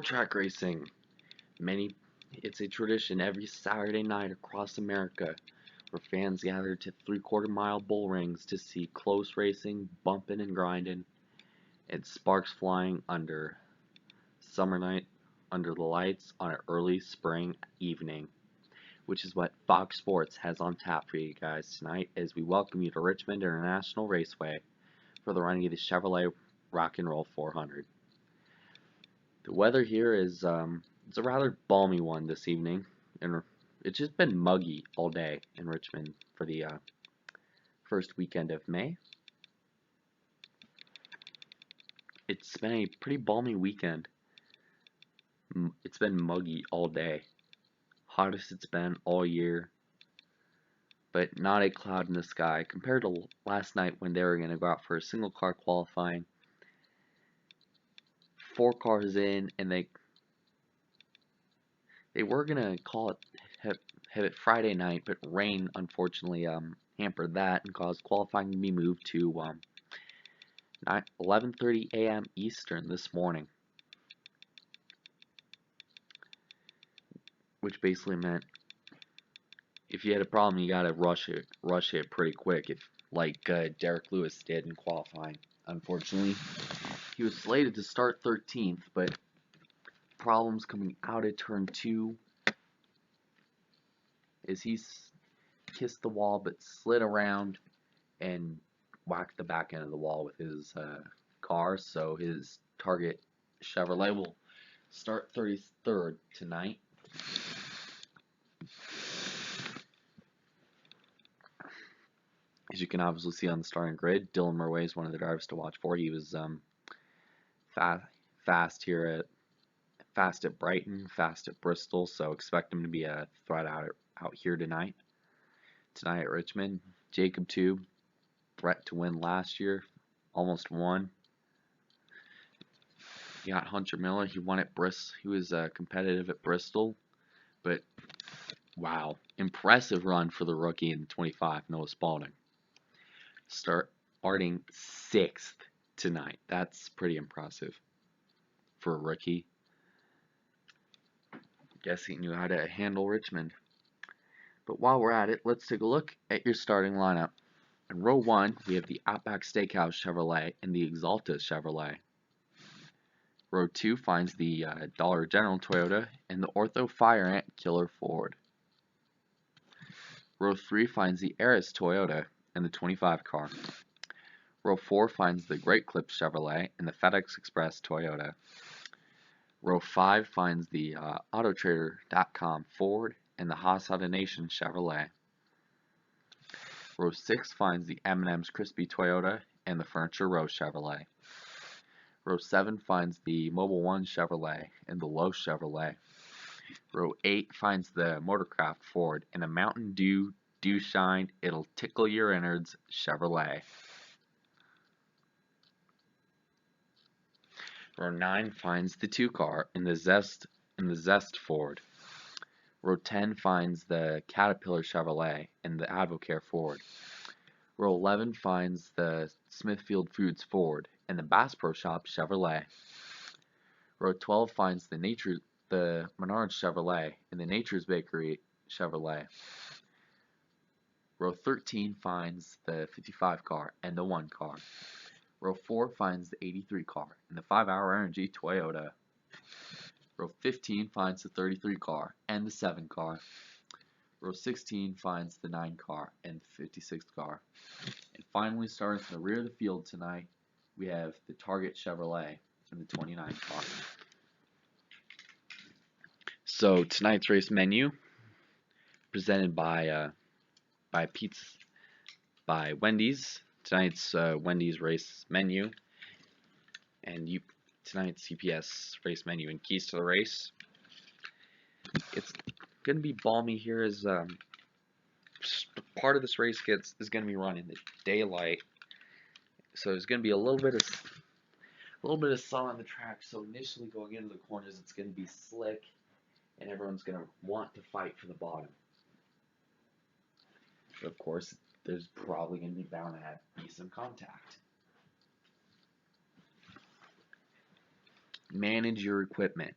Short track racing. It's a tradition every Saturday night across America where fans gather to three-quarter-mile bull rings to see close racing, bumping and grinding, and sparks flying under summer night under the lights on an early spring evening, which is what Fox Sports has on tap for you guys tonight as we welcome you to Richmond International Raceway for the running of the Chevrolet Rock and Roll 400. The weather here is it's a rather balmy one this evening, and it's just been muggy all day in Richmond for the first weekend of May. It's been a pretty balmy weekend. It's been muggy all day, hottest it's been all year, but not a cloud in the sky compared to last night when they were going to go out for a single car qualifying. 4 cars in, and they were gonna have it Friday night, but rain unfortunately hampered that and caused qualifying to be moved to 11:30 a.m. Eastern this morning, which basically meant if you had a problem, you gotta rush it pretty quick. If like Derek Lewis did in qualifying, unfortunately. He was slated to start 13th, but problems coming out of turn 2 as he kissed the wall but slid around and whacked the back end of the wall with his car, so his target Chevrolet will start 33rd tonight. As you can obviously see on the starting grid, Dylan Murray is one of the drivers to watch for. He was fast at Brighton, fast at Bristol, so expect him to be a threat out here tonight. Tonight at Richmond, Jacob Tube, threat to win last year, almost won. You got Hunter Miller, he won at Bristol. He was competitive at Bristol, but wow, impressive run for the rookie in 25, Noah Spalding. Starting 6th tonight. That's pretty impressive for a rookie. Guess he knew how to handle Richmond. But while we're at it, let's take a look at your starting lineup. In row 1, we have the Outback Steakhouse Chevrolet and the Exalta Chevrolet. Row 2 finds the Dollar General Toyota and the Ortho Fire Ant Killer Ford. Row 3 finds the Eris Toyota and the 25 car. Row 4 finds the Great Clips Chevrolet and the FedEx Express Toyota. Row 5 finds the Autotrader.com Ford and the Haas AutoNation Chevrolet. Row 6 finds the M&M's Crispy Toyota and the Furniture Row Chevrolet. Row 7 finds the Mobile One Chevrolet and the Lowe Chevrolet. Row 8 finds the Motorcraft Ford and a Mountain Dew Shine It'll Tickle Your Innards Chevrolet. Row 9 finds the 2 car in the Zest Ford. Row 10 finds the Caterpillar Chevrolet and the Advocare Ford. Row 11 finds the Smithfield Foods Ford and the Bass Pro Shop Chevrolet. Row 12 finds the Menards Chevrolet and the Nature's Bakery Chevrolet. Row 13 finds the 55 car and the 1 car. Row 4 finds the 83 car and the 5-Hour Energy Toyota. Row 15 finds the 33 car and the 7 car. Row 16 finds the 9 car and the 56 car. And finally, starting from the rear of the field tonight, we have the Target Chevrolet and the 29 car. So tonight's race menu presented by Wendy's. Tonight's Wendy's race menu and tonight's UPS race menu and keys to the race. It's going to be balmy here as part of this race is going to be run in the daylight, so there's going to be a little bit of sun on the track. So initially going into the corners, it's going to be slick, and everyone's going to want to fight for the bottom. But of course, there's probably going to be bound to be some contact. Manage your equipment.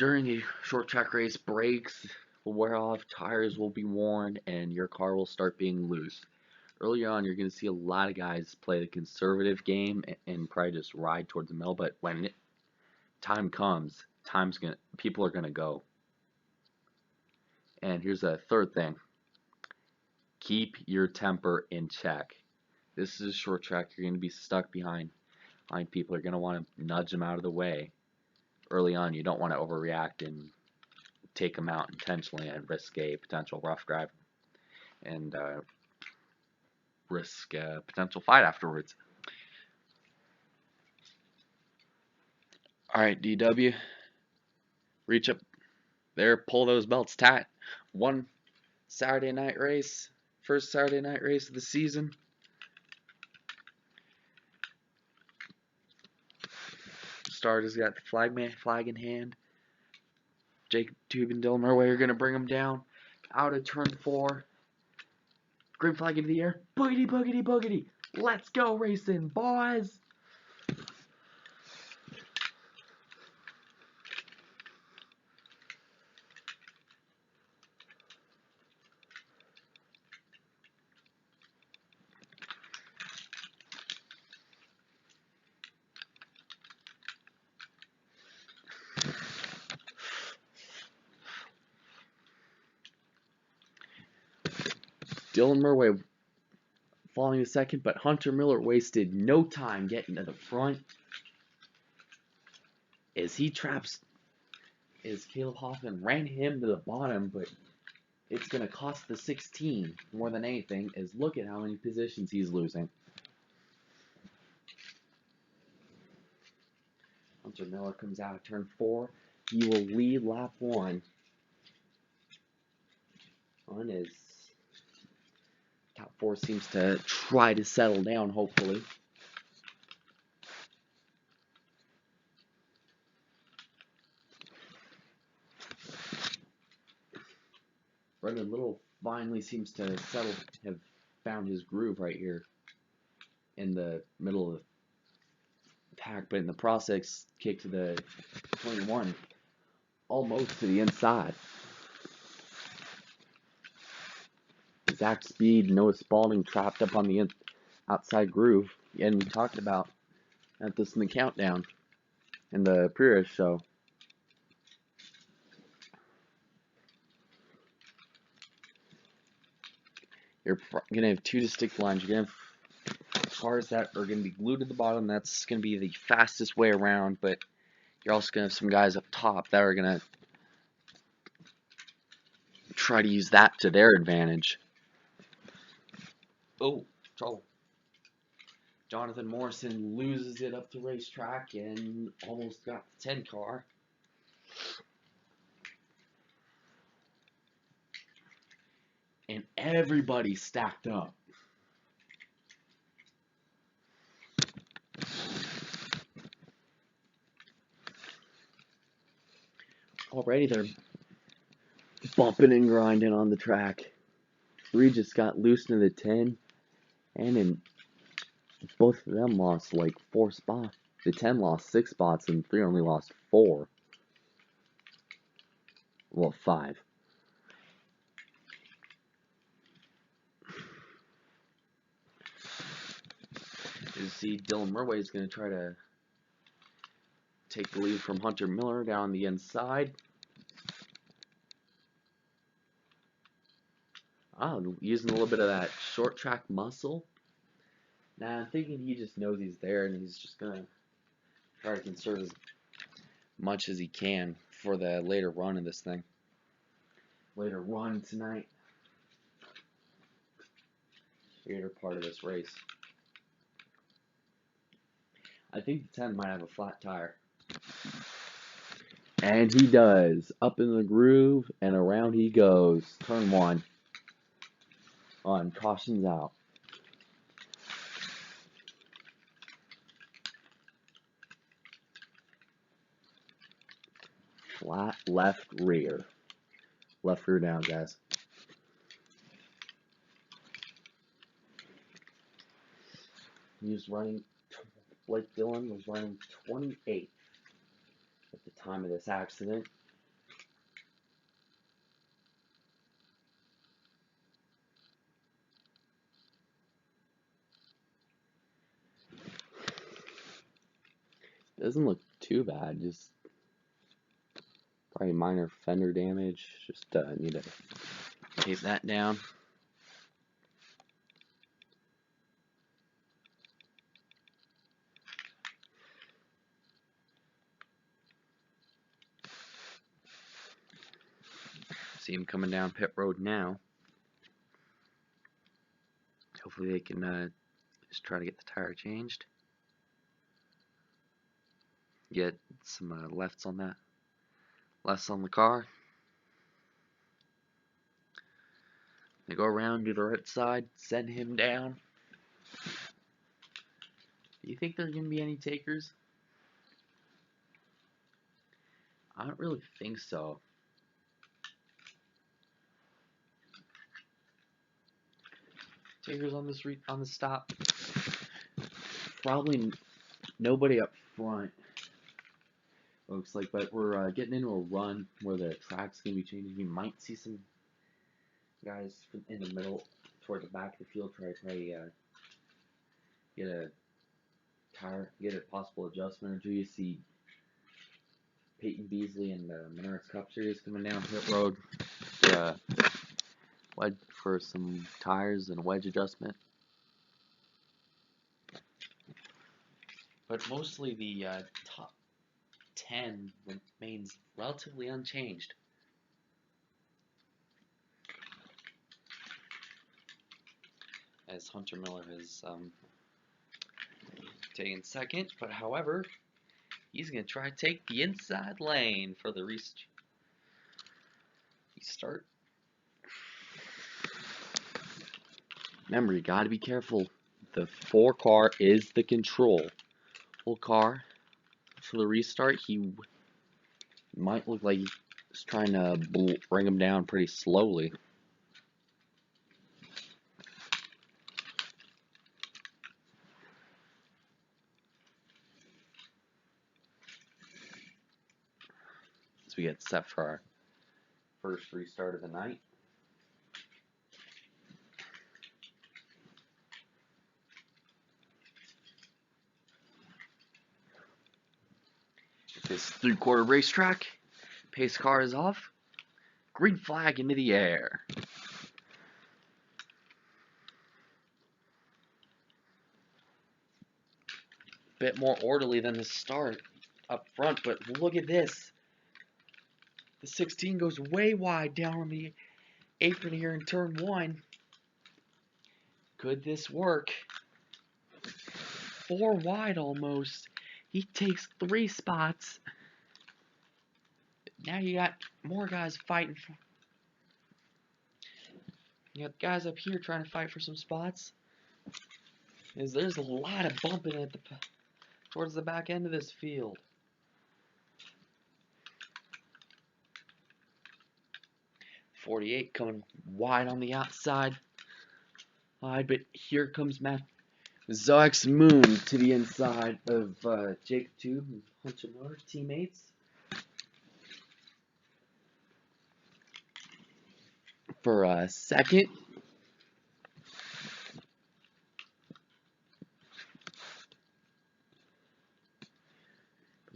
During a short track race, brakes will wear off, tires will be worn, and your car will start being loose. Early on, you're going to see a lot of guys play the conservative game and probably just ride towards the middle. But when time comes, people are gonna go. And here's a third thing: keep your temper in check. This is a short track. You're gonna be stuck behind people. You're gonna want to nudge them out of the way early on. You don't want to overreact and take them out intentionally and risk a potential rough drive and risk a potential fight afterwards. All right, DW, reach up there, pull those belts tight. One Saturday night race, first Saturday night race of the season. Starter's got the flag in hand. Jacob Tube and Dylan Murway are going to bring him down. Out of turn 4. Green flag into the air. Boogity, boogity, boogity. Let's go racing, boys. Dylan Murway falling to second, but Hunter Miller wasted no time getting to the front as he traps as Caleb Hoffman ran him to the bottom, but it's going to cost the 16 more than anything, as look at how many positions he's losing. Hunter Miller comes out of turn 4. He will lead lap 1 on his top 4. Seems to try to settle down, hopefully. Brendan Little finally seems to have found his groove right here in the middle of the pack, but in the process, kick to the 21, almost to the inside. Zach Speed, Noah Spalding trapped up on the outside groove, and we talked about this in the countdown in the pre-race show. You're going to have 2 distinct lines. You're going to have cars that are going to be glued to the bottom. That's going to be the fastest way around, but you're also going to have some guys up top that are going to try to use that to their advantage. Oh, trouble. Jonathan Morrison loses it up the racetrack and almost got the 10 car. And everybody stacked up. Already they're bumping and grinding on the track. 3 just got loose into the 10, and both of them lost like 4 spots. The 10 lost 6 spots, and 3 only lost 4. Well, 5. You see Dylan Murway is going to try to take the lead from Hunter Miller down the inside. Using a little bit of that short track muscle. Now I'm thinking he just knows he's there and he's just going to try to conserve as much as he can for the later run of this thing. Later run tonight. Later part of this race. I think the 10 might have a flat tire. And he does. Up in the groove and around he goes. Turn 1. On cautions out. Flat left rear. Left rear down, guys. Blake Dillon was running 28th at the time of this accident. Doesn't look too bad, just probably minor fender damage. Just need to tape that down. See him coming down pit road now. Hopefully they can just try to get the tire changed. Get some lefts on that. Lefts on the car. They go around to the right side, send him down. Do you think there's going to be any takers? I don't really think so. Takers on this on the stop. Probably nobody up front. Looks like, but we're getting into a run where the track's gonna be changing. You might see some guys in the middle, toward the back of the field, try to get a tire, get a possible adjustment or two. You see Peyton Beasley and the Menards Cup Series coming down pit road for wedge for some tires and a wedge adjustment. But mostly the top 10 remains relatively unchanged. As Hunter Miller has taken second, but however, he's going to try to take the inside lane for the restart. Remember, you got to be careful. The 4 car is the control. Full car for the restart. He might look like he's trying to bring him down pretty slowly. As we get set for our first restart of the night. This 3/4 racetrack. Pace car is off. Green flag into the air. Bit more orderly than the start up front, but look at this. The 16 goes way wide down on the apron here in turn 1. Could this work? 4 wide almost. He takes 3 spots. Now you got more guys fighting for. You got guys up here trying to fight for some spots. There's a lot of bumping at towards the back end of this field. .48 coming wide on the outside. But here comes Zox Moon to the inside of Jacob Tube and Hunter Miller, teammates. For a second.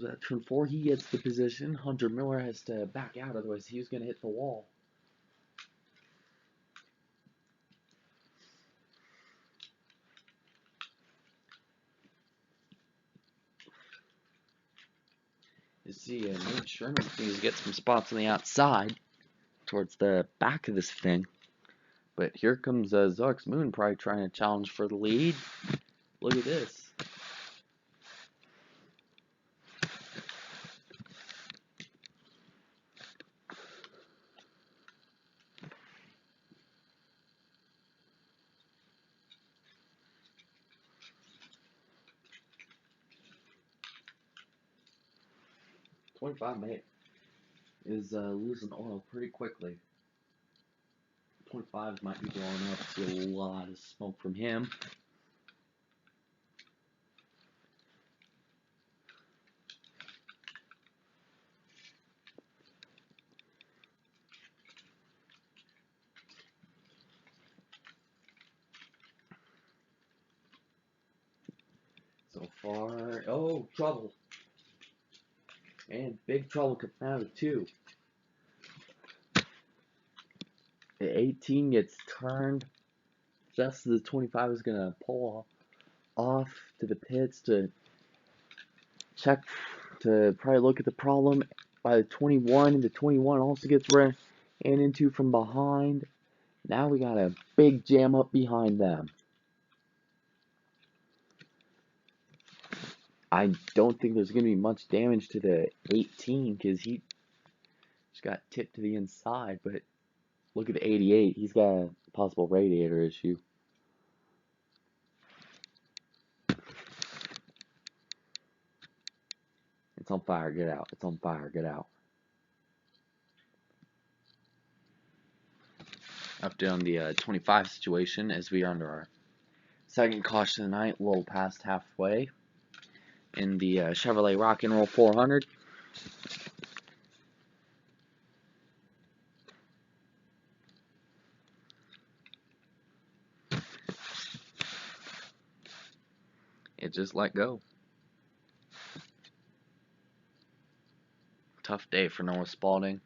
At turn 4, he gets the position. Hunter Miller has to back out, otherwise he was going to hit the wall. You see, Nate Sherman needs to get some spots on the outside, towards the back of this thing. But here comes Zox Moon, probably trying to challenge for the lead. Look at this. .5 is losing oil pretty quickly. .5 might be blowing up. See a lot of smoke from him. So far, oh, trouble. And big trouble coming out of 2. The 18 gets turned just as the 25 is going to pull off to the pits to check, to probably look at the problem. By the 21, and the 21 also gets ran into from behind. Now we got a big jam up behind them. I don't think there's going to be much damage to the 18 because he just got tipped to the inside, but look at the 88. He's got a possible radiator issue. It's on fire. Get out. It's on fire. Get out. Update on the 25 situation as we are under our second caution of the night, a little past halfway in the Chevrolet Rock and Roll 400. It just let go. Tough day for Noah Spalding.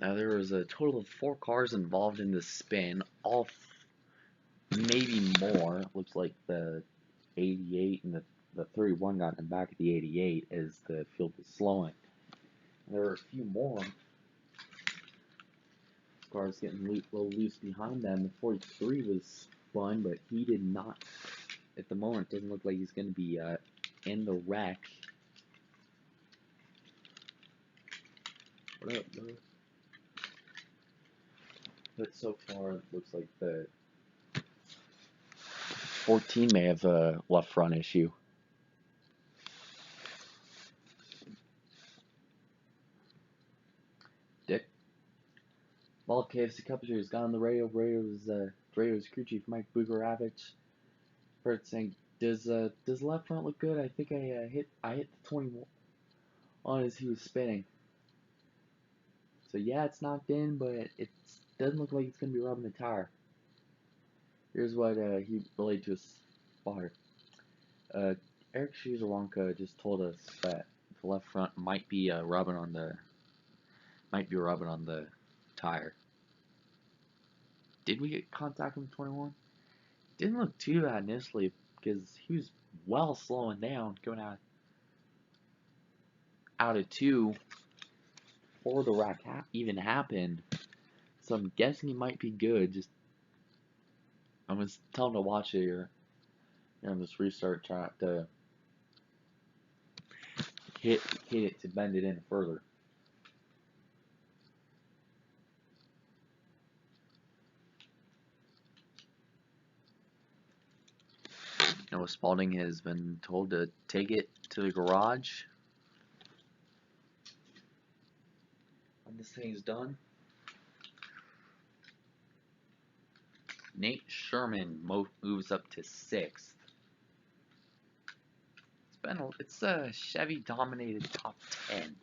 Now there was a total of 4 cars involved in this spin, all maybe more. Looks like the 88 and the 31 got in the back of the 88 as the field was slowing. There were a few more cars getting a little loose behind them. The 43 was spun, but he did not. At the moment, doesn't look like he's going to be in the wreck. What up, bro? But so far, it looks like the 14 may have a left front issue. Dick. Bald KFC Cup Series got on the radio. Radio's crew chief Mike Bugaravich. First saying, does left front look good? I think I hit the 21 on as he was spinning. So yeah, it's knocked in, but it doesn't look like it's gonna be rubbing the tire. Here's what he relayed to his spotter. Eric Shizawanka just told us that the left front might be rubbing on the tire. Did we get contact from 21? Didn't look too bad initially because he was well slowing down going out of 2 before the wreck even happened. So I'm guessing he might be good. Just I'm gonna tell him to watch it here on this restart, try to hit it to bend it in further. Noah Spalding has been told to take it to the garage when this thing is done. Nate Sherman moves up to 6th. It's a Chevy dominated top 10.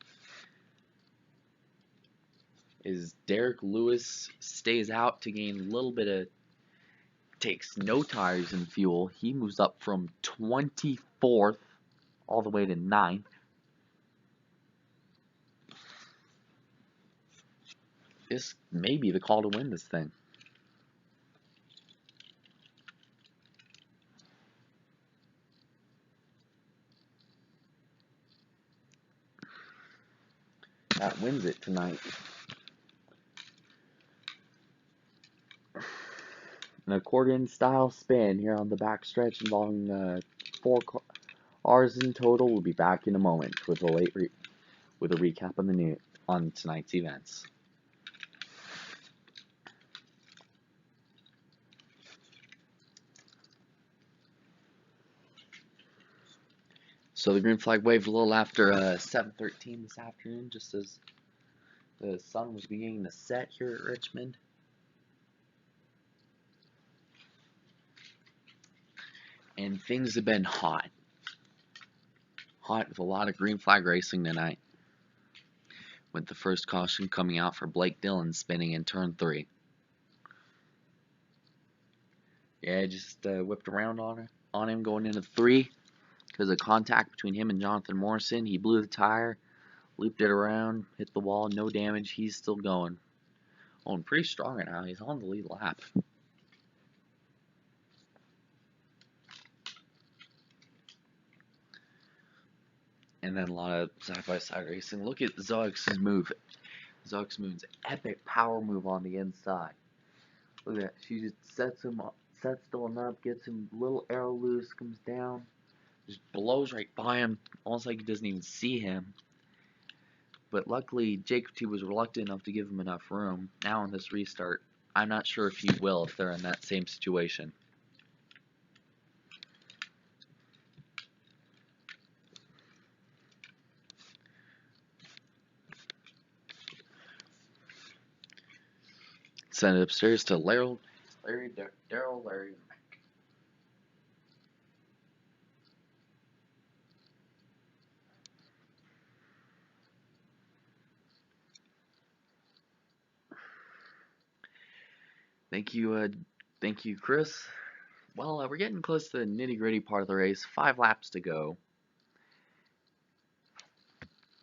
As Derek Lewis stays out to gain a little bit of, takes no tires and fuel. He moves up from 24th all the way to 9th. This may be the call to win this thing. That wins it tonight. An accordion style spin here on the backstretch involving 4 cars in total. We'll be back in a moment with a recap on tonight's events. So the green flag waved a little after 7:13 this afternoon, just as the sun was beginning to set here at Richmond. And things have been hot. Hot with a lot of green flag racing tonight. With the first caution coming out for Blake Dillon spinning in turn 3. Yeah, just whipped around on him going into 3 because of contact between him and Jonathan Morrison. He blew the tire, looped it around, hit the wall, no damage. He's still going. Oh, and pretty strong right now. He's on the lead lap. And then a lot of side-by-side racing. Look at Zox's move. Zoxmoon's epic power move on the inside. Look at that. She just sets Dylan up, gets him a little arrow loose, comes down, just blows right by him, almost like he doesn't even see him. But luckily, Jacob T was reluctant enough to give him enough room. Now on this restart, I'm not sure if he will if they're in that same situation. Send it upstairs to Daryl. Thank you, Chris. Well, we're getting close to the nitty-gritty part of the race. 5 laps to go.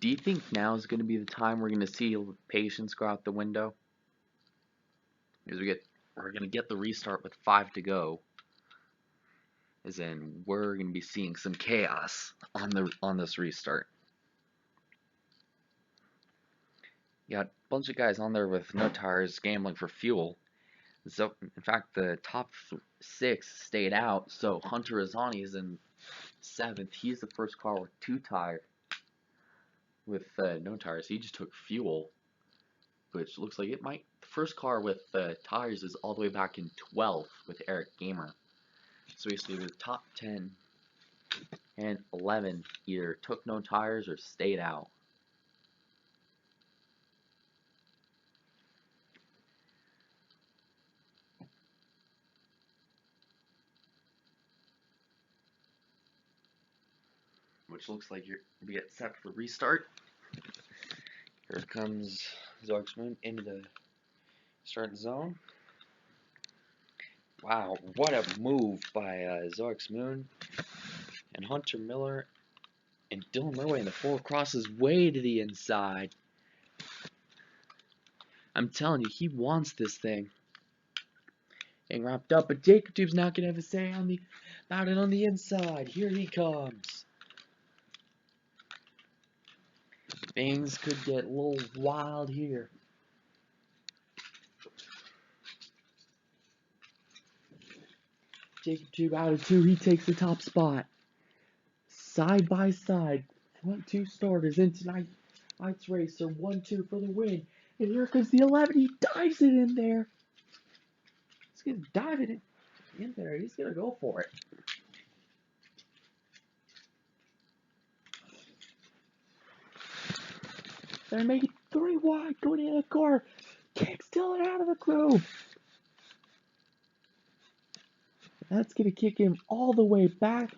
Do you think now is going to be the time we're going to see patience go out the window? Because we're going to get the restart with 5 to go. As in, we're going to be seeing some chaos on this restart. You got a bunch of guys on there with no tires gambling for fuel. So, in fact, the top 6 stayed out. So Hunter Azani is in 7th. He's the first car with 2 tires. With no tires, he just took fuel, which looks like it might. The first car with tires is all the way back in 12th with Eric Gamer. So basically, the top 10 and 11 either took no tires or stayed out. Which looks like we get set for restart. Here comes Zoxmoon into the start zone. Wow, what a move by Zoxmoon and Hunter Miller and Dylan Murway, and the 4 crosses way to the inside. I'm telling you, he wants this thing. Getting wrapped up, but Jacob Tube's not gonna have a say about it on the inside. Here he comes. Things could get a little wild here. Jacob Tube out of 2, he takes the top spot. Side by side, front 2 starters in tonight's race are 1-2 for the win. And here comes the 11, he dives it in there. He's gonna dive it in there, he's gonna go for it. They're making 3 wide, going in the car. Kicks Dylan out of the groove. That's going to kick him all the way back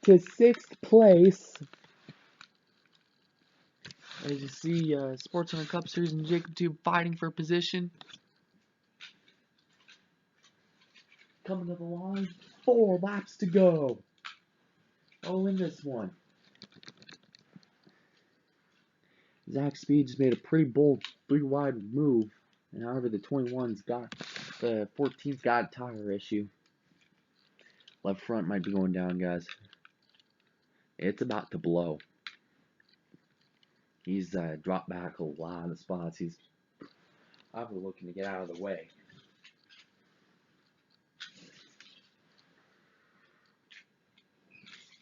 to 6th place. As you see, Sports Center Cup Series and Jacob Tube fighting for position. Coming to the line, 4 laps to go. Oh, in this one. Zach Speed just made a pretty bold 3-wide move. And however, the 14's got a tire issue. Left front might be going down, guys. It's about to blow. He's dropped back a lot of spots. He's probably looking to get out of the way.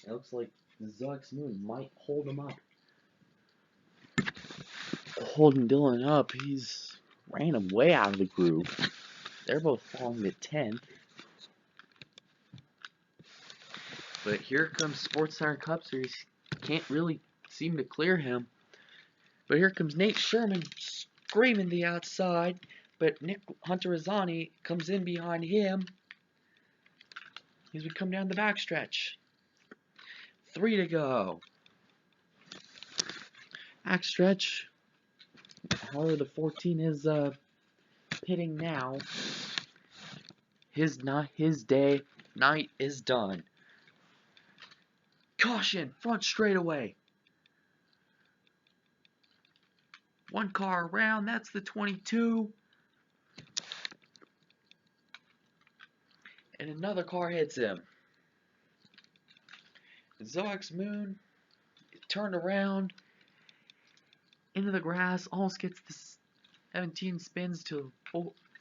It looks like Zoxmoon might hold him up. Holding Dylan up, he's ran him way out of the groove. They're both falling to 10th. But here comes Sports Center Cup Series. Can't really seem to clear him. But here comes Nate Sherman screaming the outside. But Hunter Azani comes in behind him as we come down the backstretch. 3 to go. Backstretch. However, the 14 is pitting now. his day, night is done. Caution, front straightaway. One car around, that's the 22. And another car hits him. Zox Moon turned around into the grass, almost gets the 17, spins to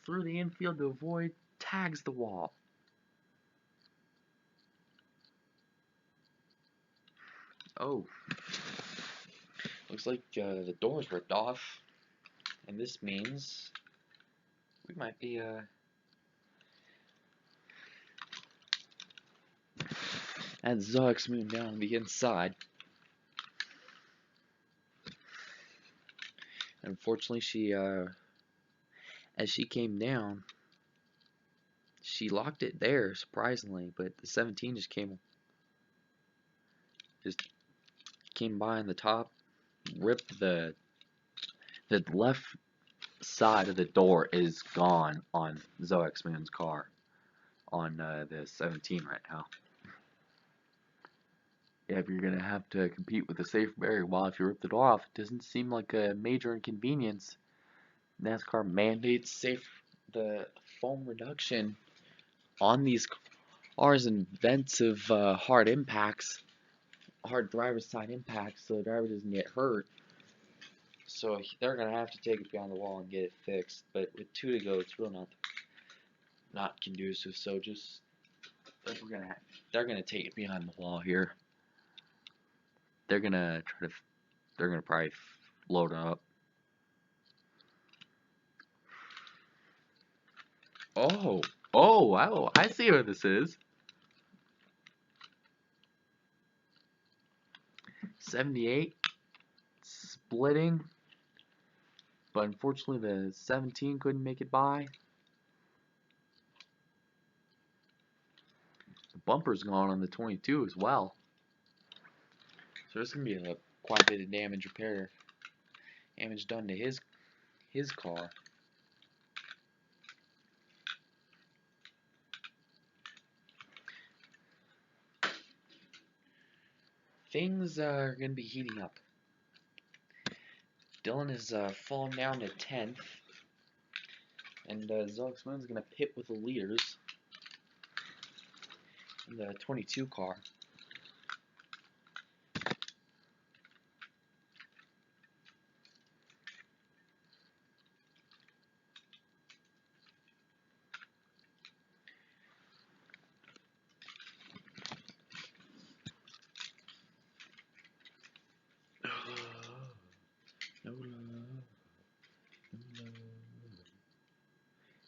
through the infield to avoid, tags the wall. Oh, looks like the door's ripped off, and this means we might be at Zox Moon down on the inside. Unfortunately, she as she came down, she locked it there, surprisingly, but the 17 just came by on the top, ripped the left side of the door is gone on Zox Moon's car, on the 17 right now. Yeah, if you're gonna have to compete with a safe barrier, well, if you rip the door off, it doesn't seem like a major inconvenience. NASCAR mandates the foam reduction on these cars in events of hard impacts, hard driver's side impacts, so the driver doesn't get hurt. So they're gonna have to take it beyond the wall and get it fixed. But with 2 to go, it's really not conducive. So just they're gonna take it behind the wall here. They're gonna probably load up. Oh, wow, I see what this is. 78 splitting, but unfortunately the 17 couldn't make it by. The bumper's gone on the 22 as well. So there's gonna be quite a bit of damage done to his car. Things are gonna be heating up. Dylan is falling down to 10th, and Zox Moon's gonna pit with the leaders in the 22 car.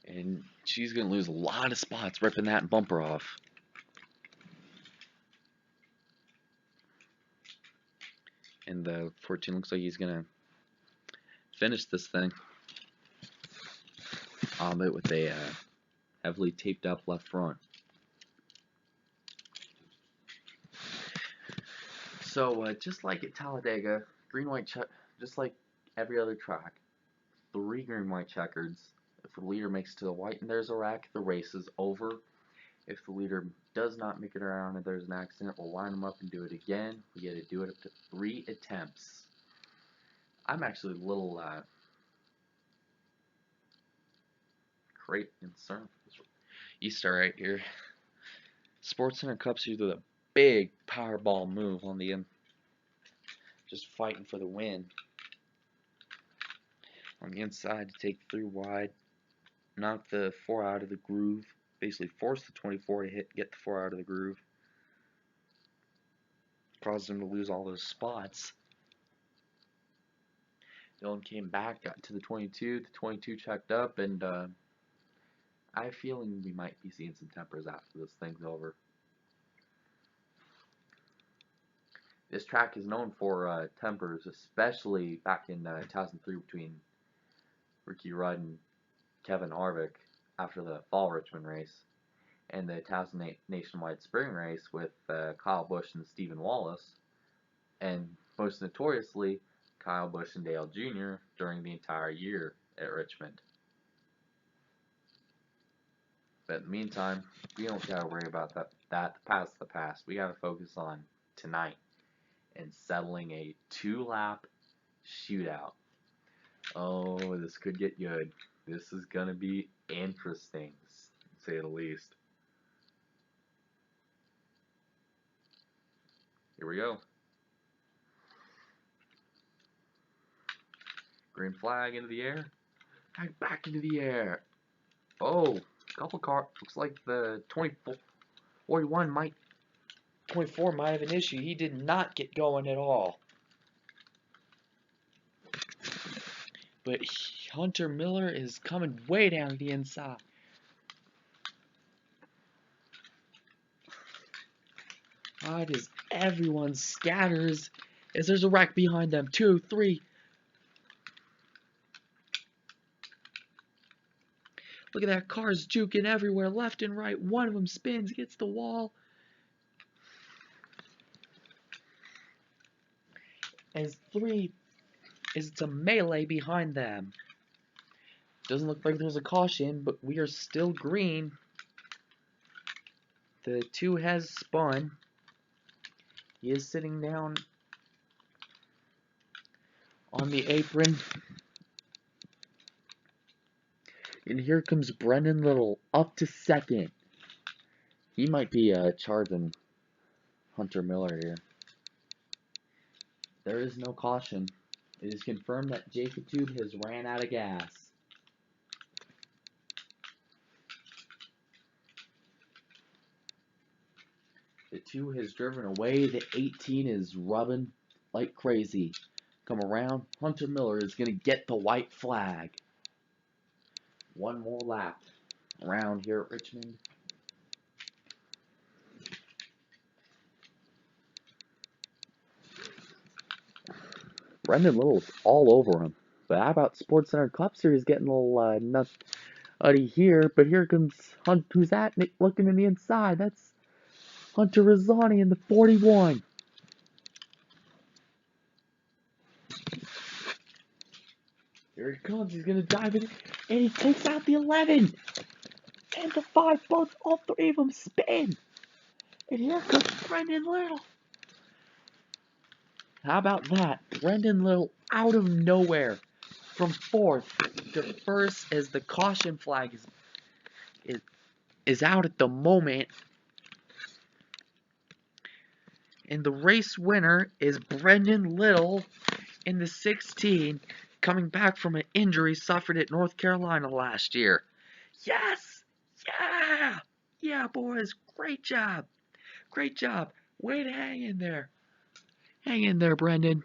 And she's going to lose a lot of spots ripping that bumper off. And the 14 looks like he's going to finish this thing. Albeit with a heavily taped up left front. So just like at Talladega, just like every other track, 3 green-white checkers. If the leader makes it to the white and there's a wreck, the race is over. If the leader does not make it around and there's an accident, we'll line them up and do it again. We get to do it up to 3 attempts. I'm actually a little great concern for this Easter right here. Sports Center Cups use a big powerball move on the end, just fighting for the win. On the inside to take 3 wide, knock the 4 out of the groove, basically force the 24 to get the 4 out of the groove, caused them to lose all those spots. Dylan came back, got to the 22, the 22 checked up, and I have a feeling we might be seeing some tempers after this thing's over. This track is known for tempers, especially back in 2003 between Ricky Rudd and Kevin Harvick after the fall Richmond race, and the 2008 nationwide spring race with Kyle Busch and Stephen Wallace, and most notoriously Kyle Busch and Dale Jr. during the entire year at Richmond. But in the meantime, we don't gotta worry about that past the past. We gotta focus on tonight and settling a 2-lap shootout. Oh, this could get good. This is gonna be interesting, to say the least. Here we go. Green flag into the air. Back into the air. Oh, couple car. Looks like the 41 might. 24 might have an issue. He did not get going at all. But Hunter Miller is coming way down to the inside. Right as everyone scatters, as there's a wreck behind them. 2, 3. Look at that, cars juking everywhere, left and right. One of them spins, gets the wall. As 3 is it's a melee behind them. Doesn't look like there's a caution, but we are still green. The 2 has spun. He is sitting down on the apron. And here comes Brendan Little up to second. He might be charging Hunter Miller here. There is no caution. It is confirmed that Jacob Tube has ran out of gas. The 2 has driven away. The 18 is rubbing like crazy. Come around. Hunter Miller is going to get the white flag. One more lap around here at Richmond. Brendan Little's all over him. But how about Sports Center Cup Series getting a little nutty here? But here comes who's that? Looking in the inside. That's Hunter Razzani in the 41. Here he comes. He's going to dive in. And he takes out the 11. And the 5. All 3 of them spin. And here comes Brendan Little. How about that? Brendan Little out of nowhere. From 4th to 1st as the caution flag is out at the moment. And the race winner is Brendan Little in the 16, coming back from an injury suffered at North Carolina last year. Yes! Yeah! Yeah, boys. Great job. Great job. Way to hang in there. Hang in there, Brendan.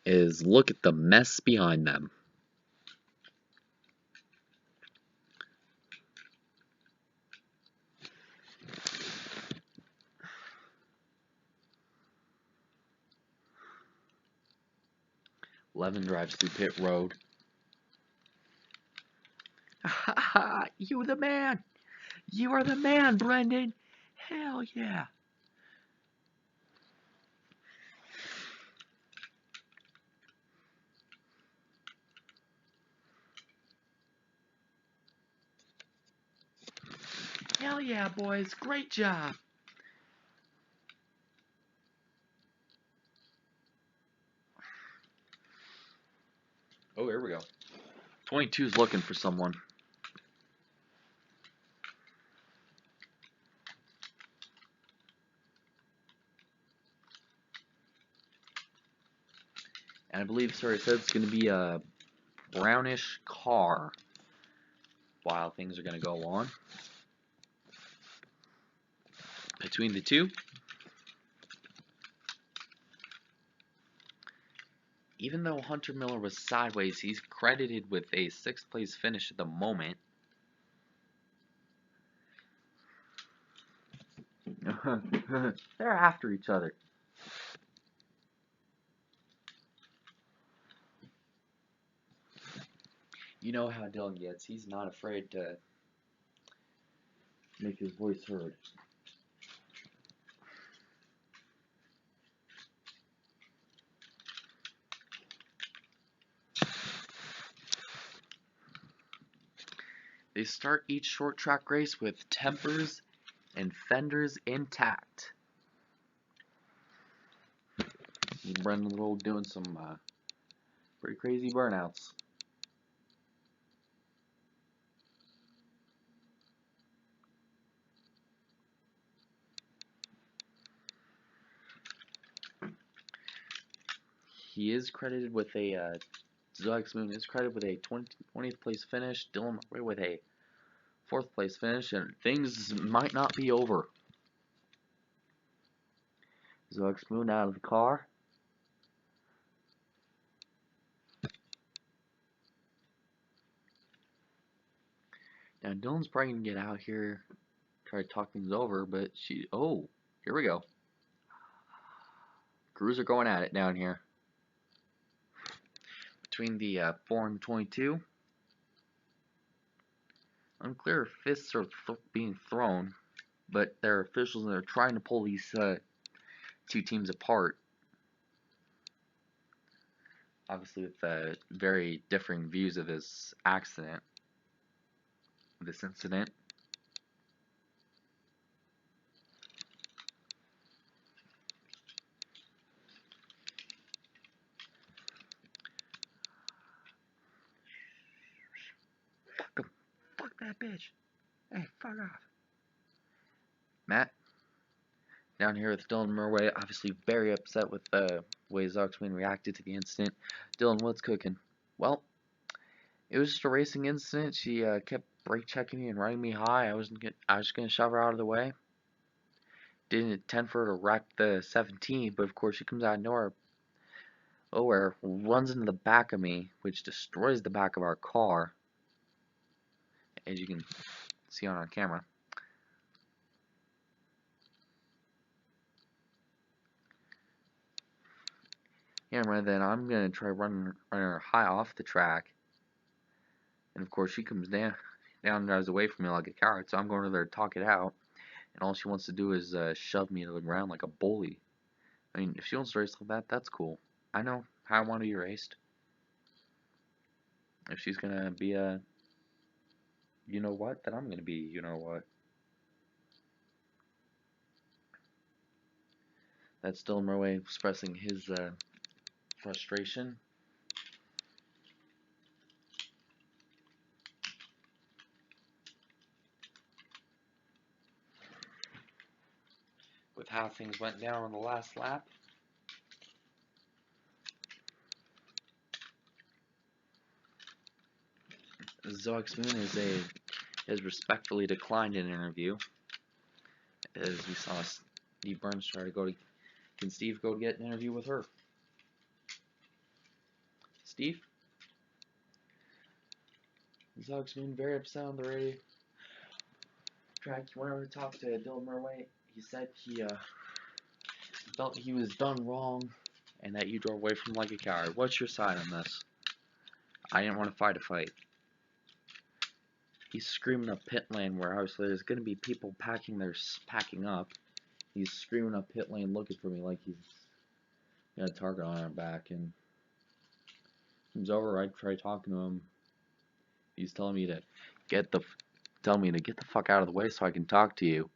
Look at the mess behind them. Levin drives through pit road. You the man. You are the man, Brendan. Hell yeah. Hell yeah, boys. Great job. Oh, here we go. 22's looking for someone. And I believe, sir, it said it's going to be a brownish car while things are going to go on between the 2. Even though Hunter Miller was sideways, he's credited with a 6th place finish at the moment. They're after each other. You know how Dylan gets. He's not afraid to make his voice heard. They start each short track race with tempers and fenders intact. Brendan Little doing some pretty crazy burnouts. He is credited with a Zox Moon is credited with a 20th place finish. Dylan Murray with a 4th place finish, and things might not be over. Zox Moon out of the car. Now Dylan's probably gonna get out here, try to talk things over, but here we go. Crews are going at it down here. Between the 4 and 22. Unclear if fists are being thrown, but there are officials and they're trying to pull these two teams apart. Obviously with very differing views of this incident. Fuck that bitch. Hey, fuck off. Matt, down here with Dylan Murray, obviously very upset with the way Zoxman reacted to the incident. Dylan, what's cooking? Well, it was just a racing incident. She kept brake checking me and running me high. I was just gonna shove her out of the way. Didn't intend for her to wreck the 17, but of course she comes out of nowhere, runs into the back of me, which destroys the back of our car, as you can see on our camera. Then I'm gonna try running her high off the track, and of course she comes down and drives away from me like a coward. So I'm going over there to talk it out, and all she wants to do is shove me to the ground like a bully. I mean, if she wants to race like that, that's cool. I know how I want to be raced. If she's gonna be a you know what, then I'm gonna be you know what. That's Dylan Murray expressing his frustration. With how things went down on the last lap. Zox Moon has respectfully declined an interview. As we saw Steve Burns try to can Steve go to get an interview with her? Steve? Zox Moon very upset on the radio track. He went over to talk to Dylan Murray. He said he felt he was done wrong and that you drove away from him like a coward. What's your side on this? I didn't want to fight a fight. He's screaming up pit lane where obviously there's going to be people packing up. He's screaming up pit lane looking for me like he's got a target on our back, and comes over. I try talking to him. He's telling me to get the fuck out of the way so I can talk to you.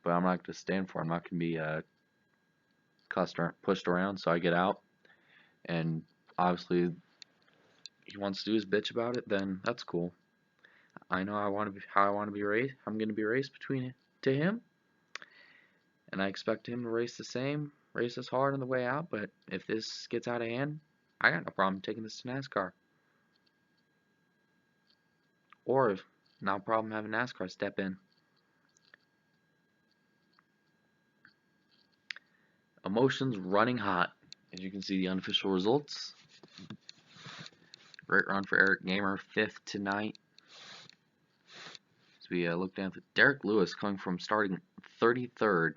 But I'm not going to stand for it. I'm not going to be pushed around, so I get out. And obviously, he wants to do his bitch about it, then that's cool. I know how I want to be raced. I'm going to be raced to him. And I expect him to race as hard on the way out. But if this gets out of hand, I got no problem taking this to NASCAR. Or no problem having NASCAR step in. Emotions running hot. As you can see, the unofficial results. Great run for Eric Gamer, 5th tonight. As we look down at Derek Lewis coming from starting 33rd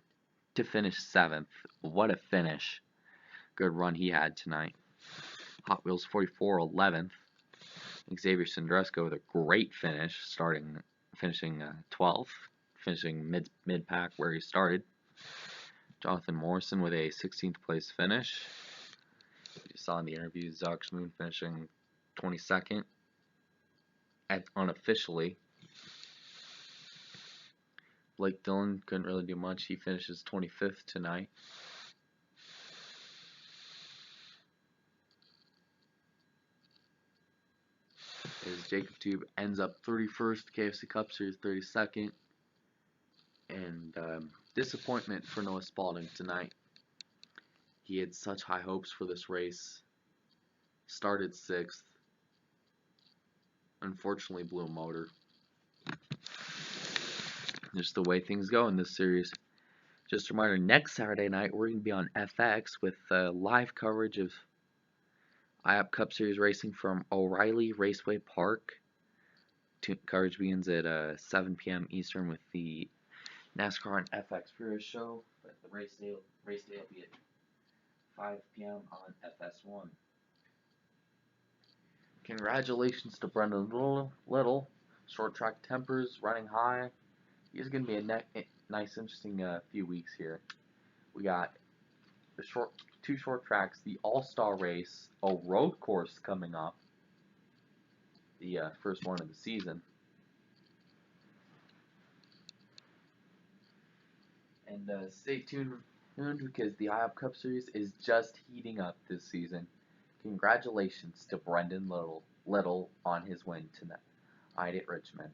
to finish 7th. What a finish. Good run he had tonight. Hot Wheels 44, 11th. Xavier Sandresco with a great finish, finishing 12th, finishing mid-pack where he started. Jonathan Morrison with a 16th place finish. You saw in the interview, Zox Moon finishing 22nd. unofficially. Blake Dillon couldn't really do much. He finishes 25th tonight. As Jacob Tube ends up 31st, KFC Cup Series 32nd. And disappointment for Noah Spalding tonight. He had such high hopes for this race. Started 6th. Unfortunately blew a motor. Just the way things go in this series. Just a reminder, next Saturday night we're going to be on FX with live coverage of Ihop Cup Series racing from O'Reilly Raceway Park. Coverage begins at 7 p.m. Eastern with the NASCAR on FX Pure Show. But the race day will be at 5 p.m. on FS1. Congratulations to Brendan Little. Short track tempers running high. He's going to be a nice, interesting few weeks here. We got the two short tracks, the All-Star Race, a road course coming up, the first one of the season. And stay tuned because the Ihop Cup Series is just heating up this season. Congratulations to Brendan Little on his win tonight at Richmond.